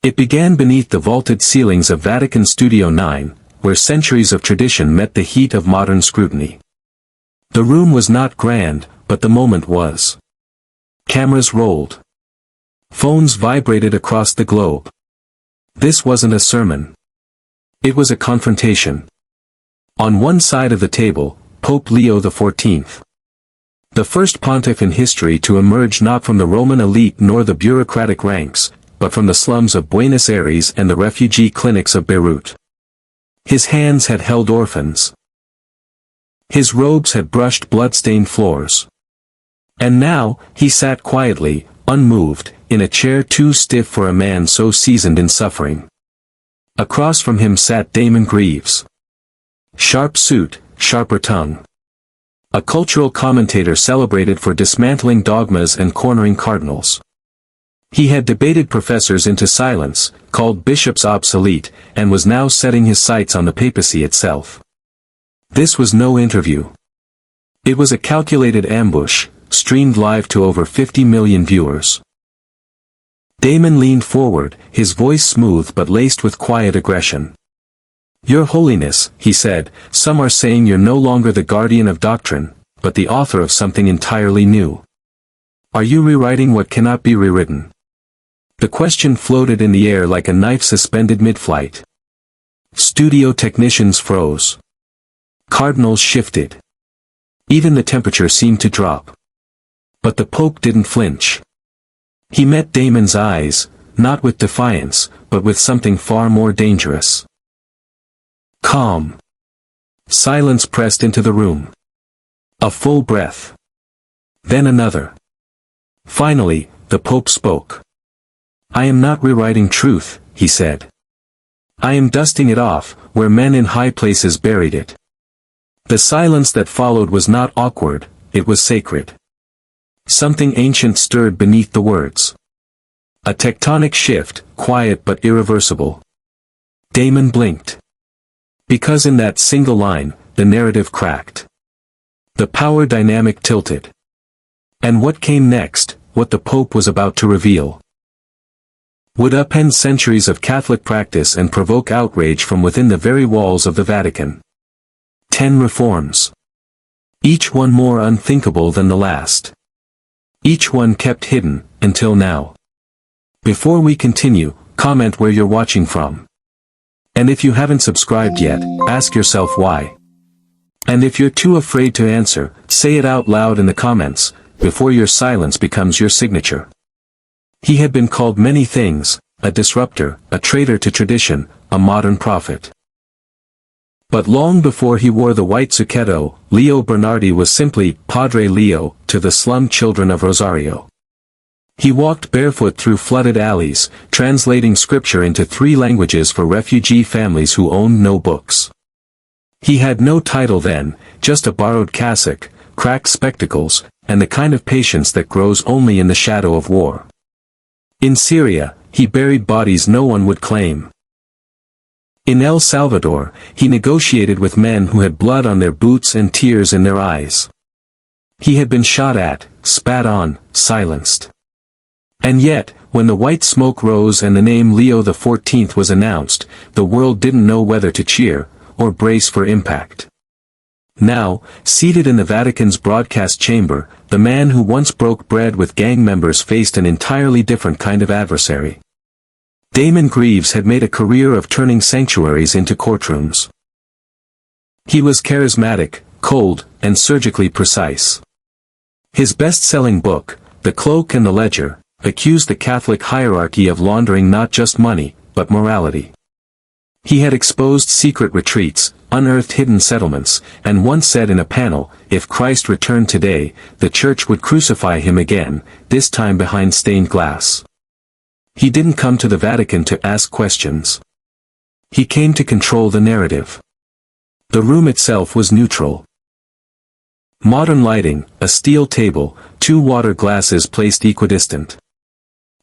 It began beneath the vaulted ceilings of Vatican Studio 9, where centuries of tradition met the heat of modern scrutiny. The room was not grand, but the moment was. Cameras rolled. Phones vibrated across the globe. This wasn't a sermon. It was a confrontation. On one side of the table, Pope Leo XIV. The first pontiff in history to emerge not from the Roman elite nor the bureaucratic ranks, but from the slums of Buenos Aires and the refugee clinics of Beirut. His hands had held orphans. His robes had brushed blood-stained floors. And now, he sat quietly, unmoved, in a chair too stiff for a man so seasoned in suffering. Across from him sat Damon Greaves. Sharp suit, sharper tongue. A cultural commentator celebrated for dismantling dogmas and cornering cardinals. He had debated professors into silence, called bishops obsolete, and was now setting his sights on the papacy itself. This was no interview. It was a calculated ambush, streamed live to over 50 million viewers. Damon leaned forward, his voice smooth but laced with quiet aggression. "Your Holiness," he said, "some are saying you're no longer the guardian of doctrine, but the author of something entirely new. Are you rewriting what cannot be rewritten?" The question floated in the air like a knife suspended mid-flight. Studio technicians froze. Cardinals shifted. Even the temperature seemed to drop. But the Pope didn't flinch. He met Damon's eyes, not with defiance, but with something far more dangerous. Calm. Silence pressed into the room. A full breath. Then another. Finally, the Pope spoke. "I am not rewriting truth," he said. "I am dusting it off, where men in high places buried it." The silence that followed was not awkward, it was sacred. Something ancient stirred beneath the words. A tectonic shift, quiet but irreversible. Damon blinked. Because in that single line, the narrative cracked. The power dynamic tilted. And what came next, what the Pope was about to reveal, would upend centuries of Catholic practice and provoke outrage from within the very walls of the Vatican. 10 reforms. Each one more unthinkable than the last. Each one kept hidden, until now. Before we continue, comment where you're watching from. And if you haven't subscribed yet, ask yourself why. And if you're too afraid to answer, say it out loud in the comments, before your silence becomes your signature. He had been called many things, a disruptor, a traitor to tradition, a modern prophet. But long before he wore the white zucchetto, Leo Bernardi was simply Padre Leo to the slum children of Rosario. He walked barefoot through flooded alleys, translating scripture into 3 languages for refugee families who owned no books. He had no title then, just a borrowed cassock, cracked spectacles, and the kind of patience that grows only in the shadow of war. In Syria, he buried bodies no one would claim. In El Salvador, he negotiated with men who had blood on their boots and tears in their eyes. He had been shot at, spat on, silenced. And yet, when the white smoke rose and the name Leo XIV was announced, the world didn't know whether to cheer, or brace for impact. Now, seated in the Vatican's broadcast chamber, the man who once broke bread with gang members faced an entirely different kind of adversary. Damon Greaves had made a career of turning sanctuaries into courtrooms. He was charismatic, cold, and surgically precise. His best-selling book, The Cloak and the Ledger, accused the Catholic hierarchy of laundering not just money, but morality. He had exposed secret retreats, unearthed hidden settlements, and once said in a panel, if Christ returned today, the Church would crucify him again, this time behind stained glass. He didn't come to the Vatican to ask questions. He came to control the narrative. The room itself was neutral. Modern lighting, a steel table, 2 water glasses placed equidistant.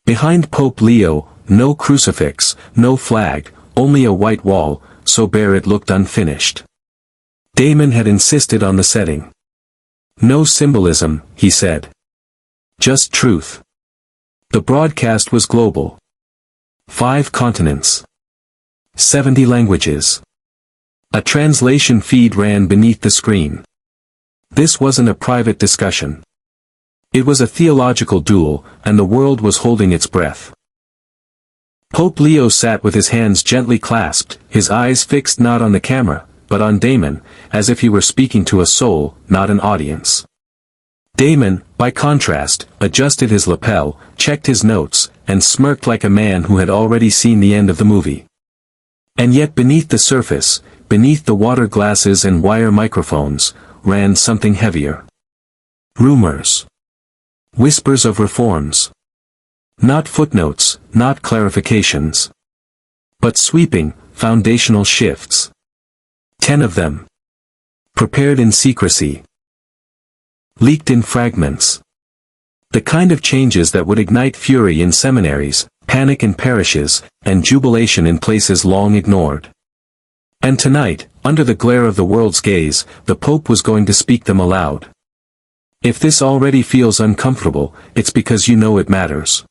Behind Pope Leo, no crucifix, no flag, only a white wall, so bare it looked unfinished. Damon had insisted on the setting. No symbolism, he said. Just truth. The broadcast was global. 5 continents. 70 languages. A translation feed ran beneath the screen. This wasn't a private discussion. It was a theological duel, and the world was holding its breath. Pope Leo sat with his hands gently clasped, his eyes fixed not on the camera, but on Damon, as if he were speaking to a soul, not an audience. Damon, by contrast, adjusted his lapel, checked his notes, and smirked like a man who had already seen the end of the movie. And yet beneath the surface, beneath the water glasses and wire microphones, ran something heavier. Rumors. Whispers of reforms. Not footnotes, not clarifications. But sweeping, foundational shifts. 10 of them. Prepared in secrecy. Leaked in fragments. The kind of changes that would ignite fury in seminaries, panic in parishes, and jubilation in places long ignored. And tonight, under the glare of the world's gaze, the Pope was going to speak them aloud. If this already feels uncomfortable, it's because you know it matters.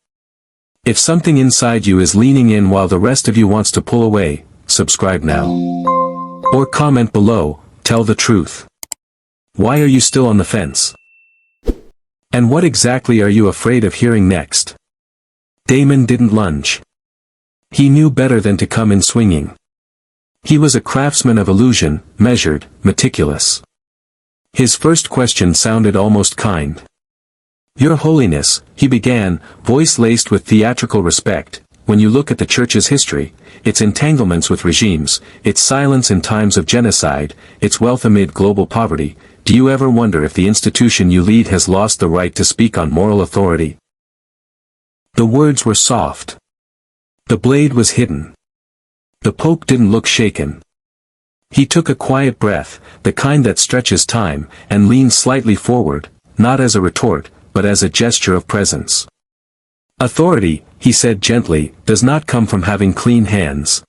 If something inside you is leaning in while the rest of you wants to pull away, subscribe now. Or comment below, tell the truth. Why are you still on the fence? And what exactly are you afraid of hearing next? Damon didn't lunge. He knew better than to come in swinging. He was a craftsman of illusion, measured, meticulous. His first question sounded almost kind. Your Holiness, he began, voice laced with theatrical respect, when you look at the Church's history, its entanglements with regimes, its silence in times of genocide, its wealth amid global poverty, do you ever wonder if the institution you lead has lost the right to speak on moral authority? The words were soft. The blade was hidden. The Pope didn't look shaken. He took a quiet breath, the kind that stretches time, and leaned slightly forward, not as a retort, but as a gesture of presence. Authority, he said gently, does not come from having clean hands.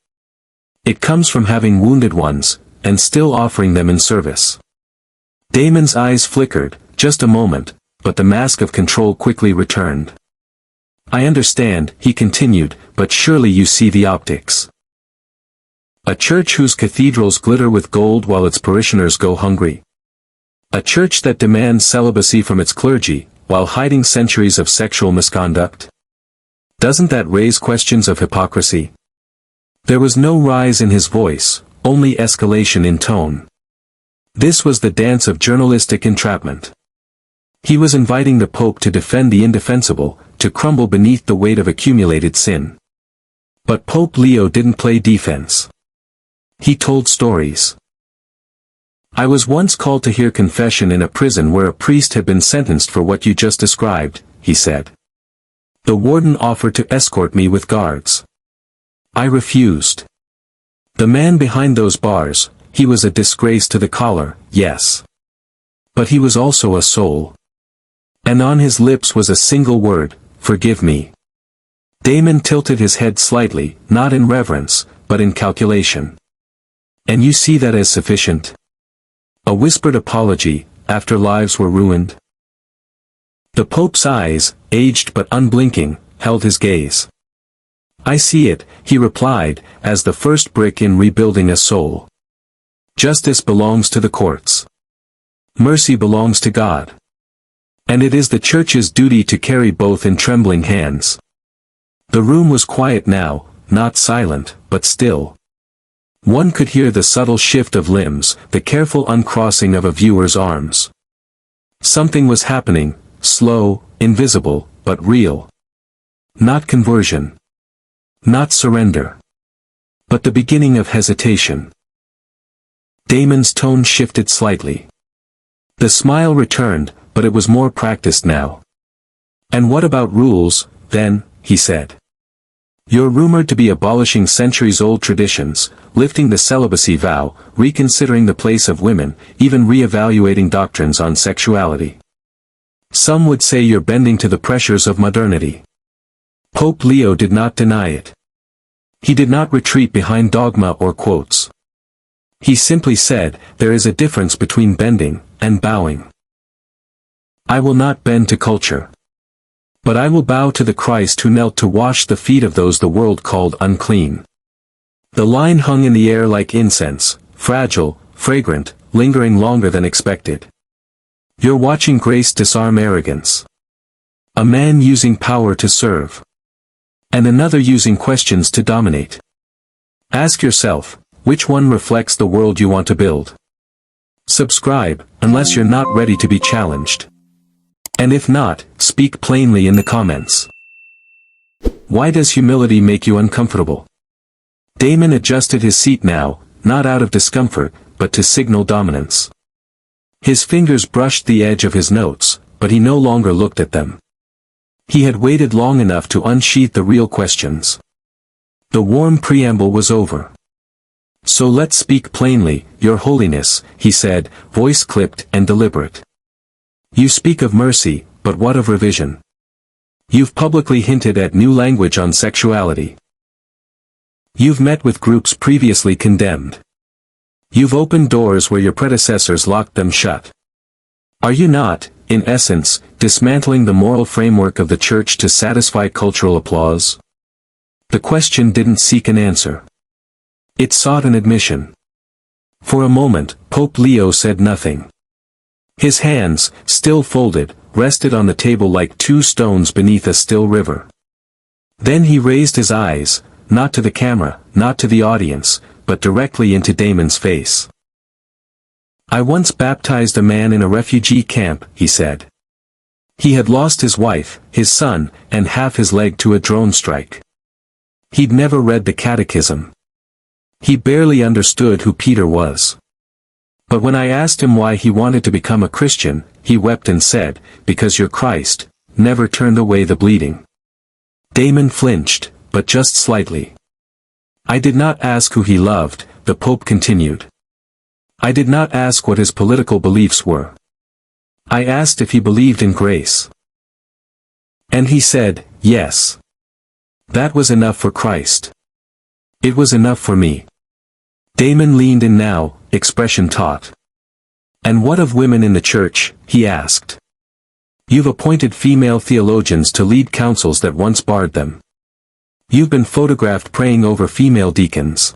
It comes from having wounded ones, and still offering them in service. Damon's eyes flickered, just a moment, but the mask of control quickly returned. I understand, he continued, but surely you see the optics. A church whose cathedrals glitter with gold while its parishioners go hungry. A church that demands celibacy from its clergy, while hiding centuries of sexual misconduct. Doesn't that raise questions of hypocrisy? There was no rise in his voice, only escalation in tone. This was the dance of journalistic entrapment. He was inviting the Pope to defend the indefensible, to crumble beneath the weight of accumulated sin. But Pope Leo didn't play defense. He told stories. I was once called to hear confession in a prison where a priest had been sentenced for what you just described, he said. The warden offered to escort me with guards. I refused. The man behind those bars, he was a disgrace to the collar, yes. But he was also a soul. And on his lips was a single word, forgive me. Damon tilted his head slightly, not in reverence, but in calculation. And you see that as sufficient? A whispered apology, after lives were ruined? The Pope's eyes, aged but unblinking, held his gaze. I see it, he replied, as the first brick in rebuilding a soul. Justice belongs to the courts. Mercy belongs to God. And it is the Church's duty to carry both in trembling hands. The room was quiet now, not silent, but still. One could hear the subtle shift of limbs, the careful uncrossing of a viewer's arms. Something was happening, slow, invisible, but real. Not conversion. Not surrender. But the beginning of hesitation. Damon's tone shifted slightly. The smile returned, but it was more practiced now. And what about rules, then, he said. You're rumored to be abolishing centuries-old traditions, lifting the celibacy vow, reconsidering the place of women, even re-evaluating doctrines on sexuality. Some would say you're bending to the pressures of modernity. Pope Leo did not deny it. He did not retreat behind dogma or quotes. He simply said, there is a difference between bending and bowing. I will not bend to culture. But I will bow to the Christ who knelt to wash the feet of those the world called unclean. The line hung in the air like incense, fragile, fragrant, lingering longer than expected. You're watching grace disarm arrogance. A man using power to serve. And another using questions to dominate. Ask yourself, which one reflects the world you want to build? Subscribe, unless you're not ready to be challenged. And if not, speak plainly in the comments. Why does humility make you uncomfortable? Damon adjusted his seat now, not out of discomfort, but to signal dominance. His fingers brushed the edge of his notes, but he no longer looked at them. He had waited long enough to unsheath the real questions. The warm preamble was over. So let's speak plainly, Your Holiness, he said, voice clipped and deliberate. You speak of mercy, but what of revision? You've publicly hinted at new language on sexuality. You've met with groups previously condemned. You've opened doors where your predecessors locked them shut. Are you not, in essence, dismantling the moral framework of the Church to satisfy cultural applause? The question didn't seek an answer. It sought an admission. For a moment, Pope Leo said nothing. His hands, still folded, rested on the table like two stones beneath a still river. Then he raised his eyes, not to the camera, not to the audience, but directly into Damon's face. I once baptized a man in a refugee camp, he said. He had lost his wife, his son, and half his leg to a drone strike. He'd never read the catechism. He barely understood who Peter was. But when I asked him why he wanted to become a Christian, he wept and said, because your Christ never turned away the bleeding. Damon flinched, but just slightly. I did not ask who he loved, the Pope continued. I did not ask what his political beliefs were. I asked if he believed in grace. And he said, yes. That was enough for Christ. It was enough for me. Damon leaned in now, expression taut. And what of women in the Church, he asked. You've appointed female theologians to lead councils that once barred them. You've been photographed praying over female deacons.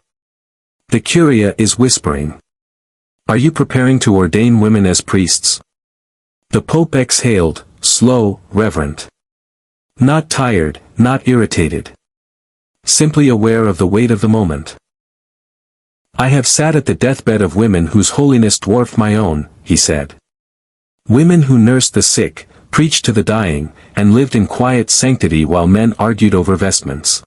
The Curia is whispering. Are you preparing to ordain women as priests? The Pope exhaled, slow, reverent. Not tired, not irritated. Simply aware of the weight of the moment. I have sat at the deathbed of women whose holiness dwarfed my own, he said. Women who nursed the sick, preached to the dying, and lived in quiet sanctity while men argued over vestments.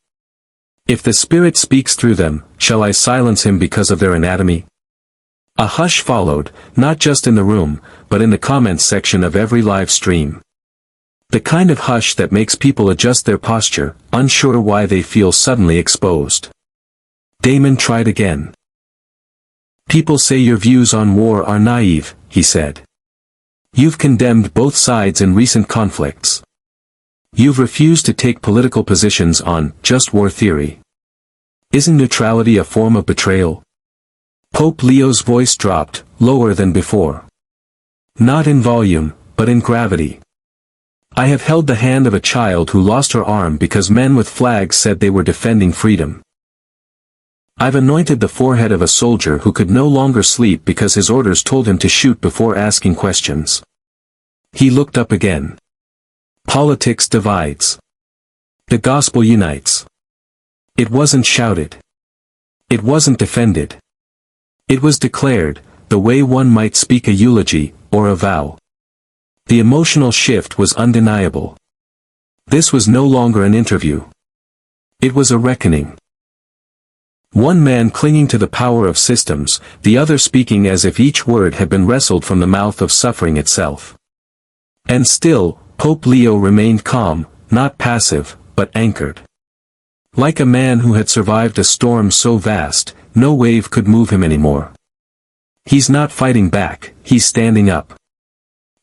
If the Spirit speaks through them, shall I silence him because of their anatomy? A hush followed, not just in the room, but in the comments section of every live stream. The kind of hush that makes people adjust their posture, unsure why they feel suddenly exposed. Damon tried again. People say your views on war are naive, he said. You've condemned both sides in recent conflicts. You've refused to take political positions on just war theory. Isn't neutrality a form of betrayal? Pope Leo's voice dropped, lower than before. Not in volume, but in gravity. I have held the hand of a child who lost her arm because men with flags said they were defending freedom. I've anointed the forehead of a soldier who could no longer sleep because his orders told him to shoot before asking questions. He looked up again. Politics divides. The gospel unites. It wasn't shouted. It wasn't defended. It was declared, the way one might speak a eulogy, or a vow. The emotional shift was undeniable. This was no longer an interview. It was a reckoning. One man clinging to the power of systems, the other speaking as if each word had been wrestled from the mouth of suffering itself. And still, Pope Leo remained calm, not passive, but anchored. Like a man who had survived a storm so vast, no wave could move him anymore. He's not fighting back, he's standing up.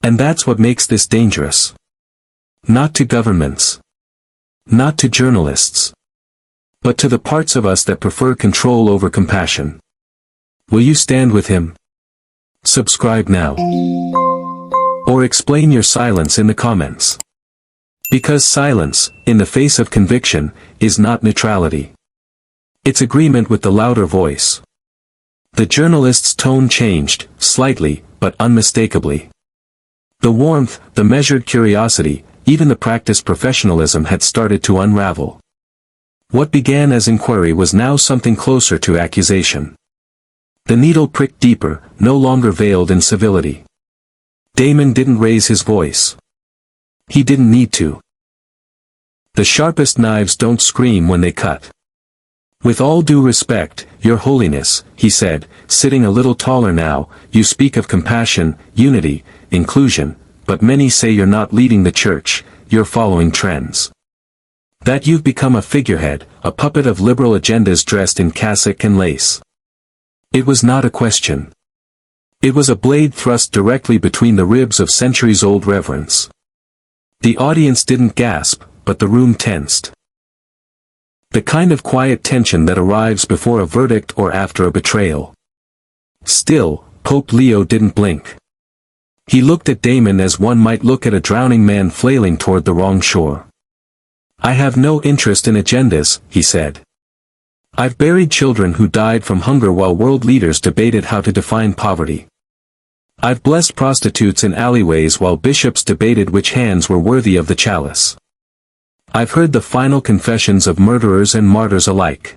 And that's what makes this dangerous. Not to governments. Not to journalists. But to the parts of us that prefer control over compassion. Will you stand with him? Subscribe now. Or explain your silence in the comments. Because silence, in the face of conviction, is not neutrality. It's agreement with the louder voice. The journalist's tone changed, slightly, but unmistakably. The warmth, the measured curiosity, even the practiced professionalism had started to unravel. What began as inquiry was now something closer to accusation. The needle pricked deeper, no longer veiled in civility. Damon didn't raise his voice. He didn't need to. The sharpest knives don't scream when they cut. With all due respect, Your Holiness, he said, sitting a little taller now, you speak of compassion, unity, inclusion, but many say you're not leading the church, you're following trends. That you've become a figurehead, a puppet of liberal agendas dressed in cassock and lace. It was not a question. It was a blade thrust directly between the ribs of centuries-old reverence. The audience didn't gasp, but the room tensed. The kind of quiet tension that arrives before a verdict or after a betrayal. Still, Pope Leo didn't blink. He looked at Damon as one might look at a drowning man flailing toward the wrong shore. I have no interest in agendas, he said. I've buried children who died from hunger while world leaders debated how to define poverty. I've blessed prostitutes in alleyways while bishops debated which hands were worthy of the chalice. I've heard the final confessions of murderers and martyrs alike.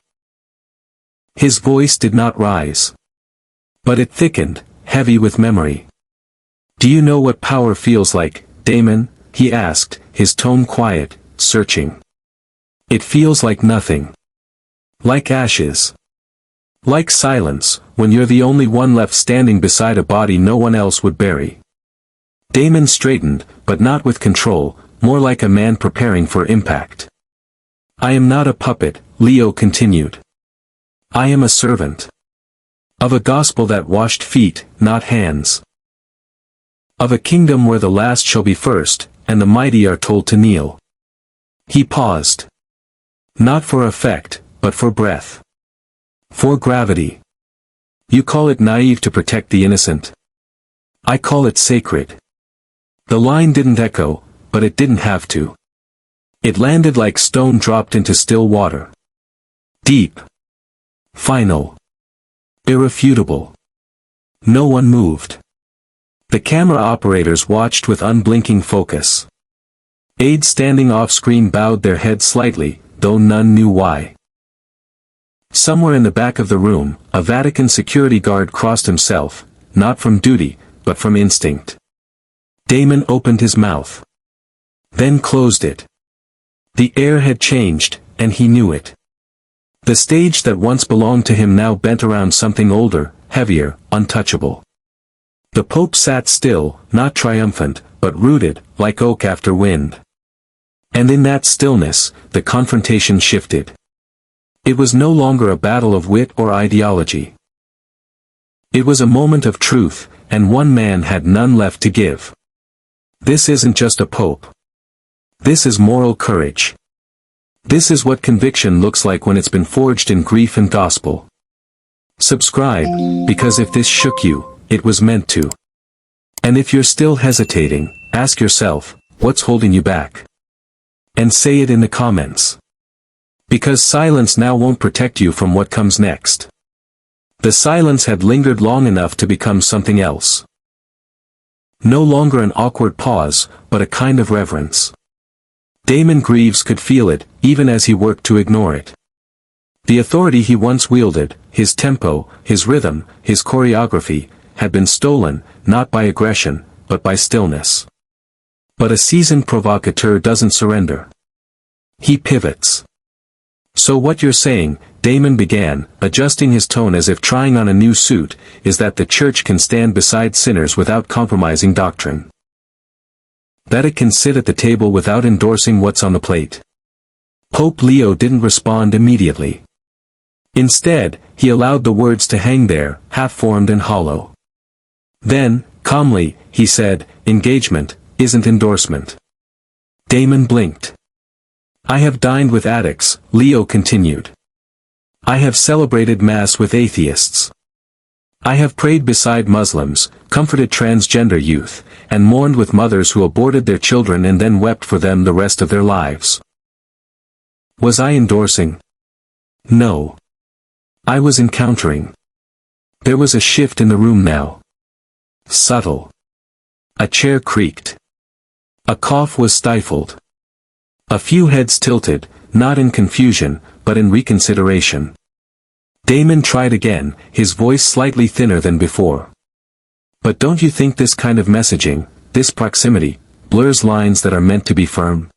His voice did not rise. But it thickened, heavy with memory. Do you know what power feels like, Damon? He asked, his tone quiet, searching. It feels like nothing. Like ashes. Like silence, when you're the only one left standing beside a body no one else would bury. Damon straightened, but not with control, more like a man preparing for impact. I am not a puppet, Leo continued. I am a servant. Of a gospel that washed feet, not hands. Of a kingdom where the last shall be first, and the mighty are told to kneel. He paused. Not for effect, but for breath. For gravity. You call it naive to protect the innocent. I call it sacred. The line didn't echo, but it didn't have to. It landed like stone dropped into still water. Deep. Final. Irrefutable. No one moved. The camera operators watched with unblinking focus. Aides standing off-screen bowed their heads slightly, though none knew why. Somewhere in the back of the room, a Vatican security guard crossed himself, not from duty, but from instinct. Damon opened his mouth. Then closed it. The air had changed, and he knew it. The stage that once belonged to him now bent around something older, heavier, untouchable. The Pope sat still, not triumphant, but rooted, like oak after wind. And in that stillness, the confrontation shifted. It was no longer a battle of wit or ideology. It was a moment of truth, and one man had none left to give. This isn't just a pope. This is moral courage. This is what conviction looks like when it's been forged in grief and gospel. Subscribe, because if this shook you, it was meant to. And if you're still hesitating, ask yourself, what's holding you back? And say it in the comments. Because silence now won't protect you from what comes next. The silence had lingered long enough to become something else. No longer an awkward pause, but a kind of reverence. Damon Greaves could feel it, even as he worked to ignore it. The authority he once wielded, his tempo, his rhythm, his choreography, had been stolen, not by aggression, but by stillness. But a seasoned provocateur doesn't surrender. He pivots. So what you're saying, Damon began, adjusting his tone as if trying on a new suit, is that the church can stand beside sinners without compromising doctrine. That it can sit at the table without endorsing what's on the plate. Pope Leo didn't respond immediately. Instead, he allowed the words to hang there, half-formed and hollow. Then, calmly, he said, engagement isn't endorsement. Damon blinked. I have dined with addicts, Leo continued. I have celebrated Mass with atheists. I have prayed beside Muslims, comforted transgender youth, and mourned with mothers who aborted their children and then wept for them the rest of their lives. Was I endorsing? No. I was encountering. There was a shift in the room now. Subtle. A chair creaked. A cough was stifled. A few heads tilted, not in confusion, but in reconsideration. Damon tried again, his voice slightly thinner than before. But don't you think this kind of messaging, this proximity, blurs lines that are meant to be firm?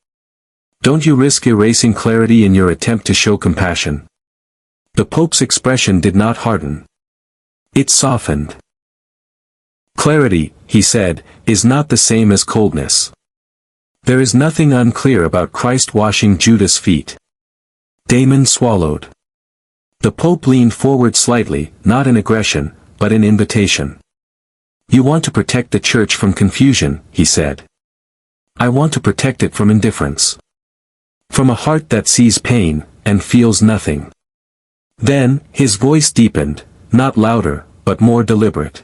Don't you risk erasing clarity in your attempt to show compassion? The Pope's expression did not harden. It softened. Clarity, he said, is not the same as coldness. There is nothing unclear about Christ washing Judas' feet. Damon swallowed. The Pope leaned forward slightly, not in aggression, but in invitation. You want to protect the Church from confusion, he said. I want to protect it from indifference. From a heart that sees pain, and feels nothing. Then, his voice deepened, not louder, but more deliberate.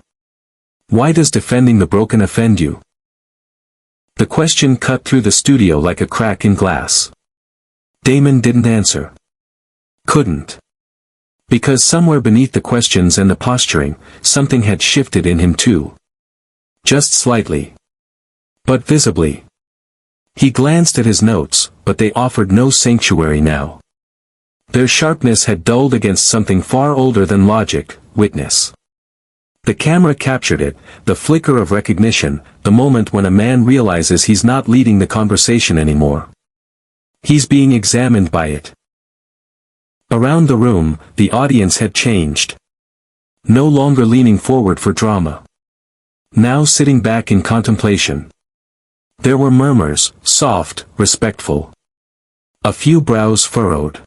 Why does defending the broken offend you? The question cut through the studio like a crack in glass. Damon didn't answer. Couldn't. Because somewhere beneath the questions and the posturing, something had shifted in him too. Just slightly. But visibly. He glanced at his notes, but they offered no sanctuary now. Their sharpness had dulled against something far older than logic, witness. The camera captured it, the flicker of recognition, the moment when a man realizes he's not leading the conversation anymore. He's being examined by it. Around the room, the audience had changed. No longer leaning forward for drama. Now sitting back in contemplation. There were murmurs, soft, respectful. A few brows furrowed.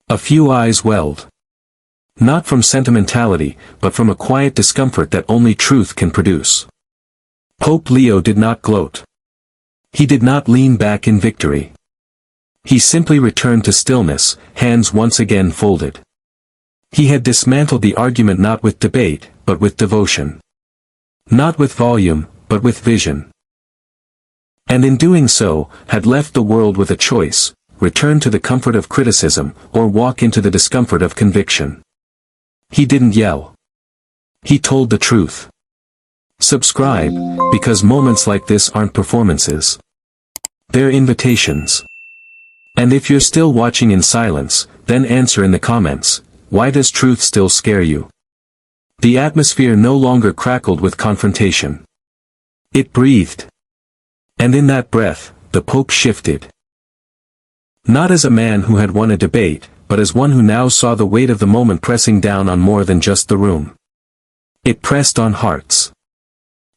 A few eyes welled. Not from sentimentality, but from a quiet discomfort that only truth can produce. Pope Leo did not gloat. He did not lean back in victory. He simply returned to stillness, hands once again folded. He had dismantled the argument not with debate, but with devotion. Not with volume, but with vision. And in doing so, had left the world with a choice, return to the comfort of criticism, or walk into the discomfort of conviction. He didn't yell. He told the truth. Subscribe, because moments like this aren't performances. They're invitations. And if you're still watching in silence, then answer in the comments, why does truth still scare you? The atmosphere no longer crackled with confrontation. It breathed. And in that breath, the Pope shifted. Not as a man who had won a debate, but as one who now saw the weight of the moment pressing down on more than just the room. It pressed on hearts.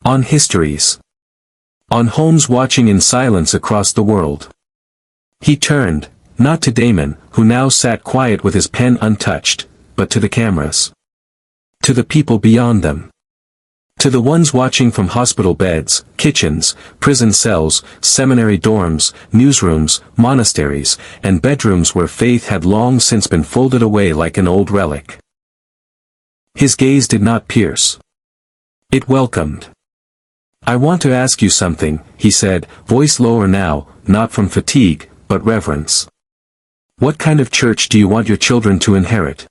On histories. On homes watching in silence across the world. He turned, not to Damon, who now sat quiet with his pen untouched, but to the cameras. To the people beyond them. To the ones watching from hospital beds, kitchens, prison cells, seminary dorms, newsrooms, monasteries, and bedrooms where faith had long since been folded away like an old relic. His gaze did not pierce. It welcomed. I want to ask you something, he said, voice lower now, not from fatigue, but reverence. What kind of church do you want your children to inherit?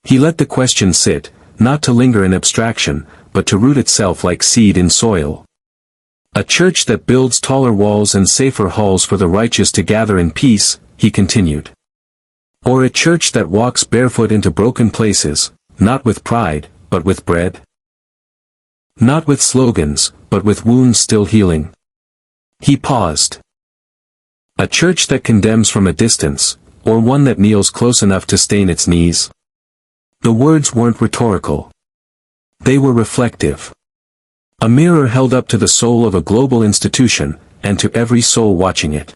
He let the question sit, not to linger in abstraction, but to root itself like seed in soil. A church that builds taller walls and safer halls for the righteous to gather in peace, he continued. Or a church that walks barefoot into broken places, not with pride, but with bread? Not with slogans, but with wounds still healing. He paused. A church that condemns from a distance, or one that kneels close enough to stain its knees? The words weren't rhetorical. They were reflective. A mirror held up to the soul of a global institution, and to every soul watching it.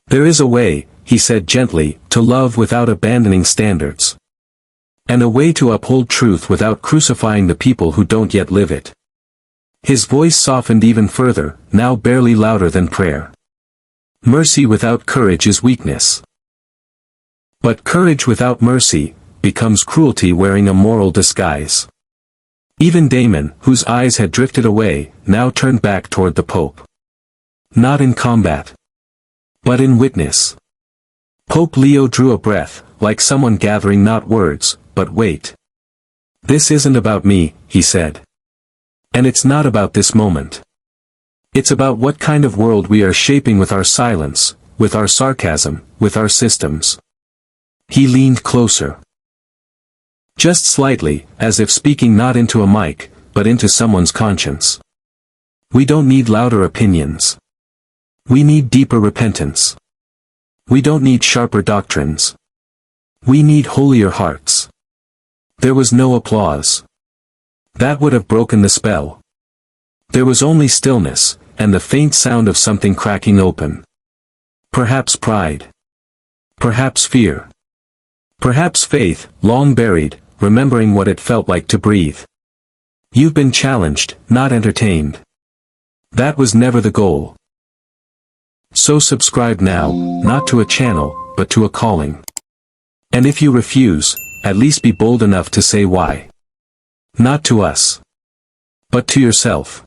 There is a way, he said gently, to love without abandoning standards. And a way to uphold truth without crucifying the people who don't yet live it. His voice softened even further, now barely louder than prayer. Mercy without courage is weakness. But courage without mercy becomes cruelty wearing a moral disguise. Even Damon, whose eyes had drifted away, now turned back toward the Pope. Not in combat, but in witness. Pope Leo drew a breath, like someone gathering not words, but weight. "This isn't about me," he said. "And it's not about this moment. It's about what kind of world we are shaping with our silence, with our sarcasm, with our systems." He leaned closer. Just slightly, as if speaking not into a mic, but into someone's conscience. "We don't need louder opinions. We need deeper repentance. We don't need sharper doctrines. We need holier hearts." There was no applause. That would have broken the spell. There was only stillness, and the faint sound of something cracking open. Perhaps pride. Perhaps fear. Perhaps faith, long buried, remembering what it felt like to breathe. You've been challenged, not entertained. That was never the goal. So subscribe now, not to a channel, but to a calling. And if you refuse, at least be bold enough to say why. Not to us, but to yourself.